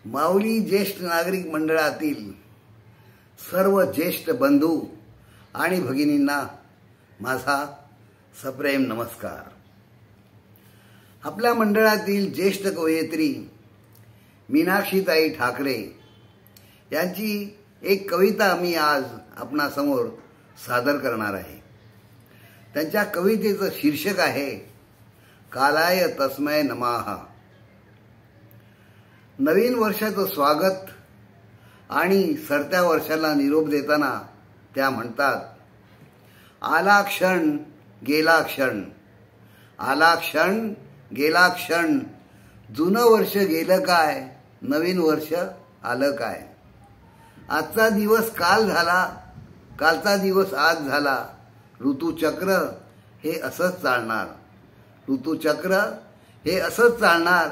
माऊली ज्येष्ठ नागरिक मंडळातील सर्व ज्येष्ठ बंधू आणि भगिनींना माझा सप्रेम नमस्कार। आपल्या मंडळातील ज्येष्ठ कवयित्री मीनाक्षीताई ठाकरे यांची एक कविता मी आज आपणासमोर सादर करणार आहे। त्यांच्या कवितेचं शीर्षक आहे कालाय तस्मै नमः। नवीन वर्षाचं स्वागत आणि सरत्या वर्षाला निरोप देताना त्या म्हणतात, आला क्षण गेला क्षण, आला क्षण गेला क्षण, जुनं वर्ष गेलं काय, नवीन वर्ष आलं काय। आजचा दिवस काल झाला, कालचा दिवस आज झाला, ऋतुचक्र हे असंच चालणार, ऋतुचक्र हे असंच चालणार।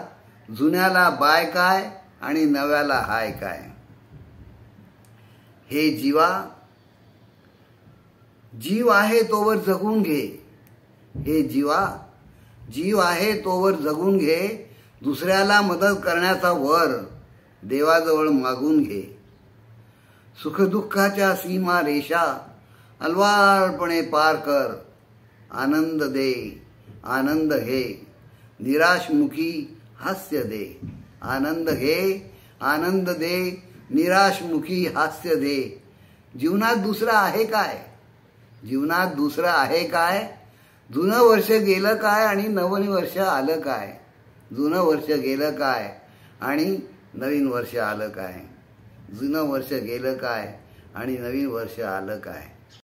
जुन्याला बाय काय आणि नव्याला हाय काय। हे जीवा, जीव आहे तोवर जगून घे, हे जीवा, जीव आहे तोवर जगून घे। दुसऱ्याला मदत करण्याचा वर देवाजवळ मागून घे। सुखदुःखाच्या सीमा रेषा अलवारपणे पार कर। आनंद दे, आनंद घे, निराशमुखी हास्य दे। आनंद घे, आनंद दे, निराशमुखी हास्य दे। जीवनात दुसरं आहे काय, जीवनात दुसरं आहे काय। जुनं वर्ष गेलं काय आणि नवीन वर्ष आलं काय, जुनं वर्ष गेलं काय आणि नवीन वर्ष आलं काय, जुनं वर्ष गेलं काय आणि नवीन वर्ष आलं काय।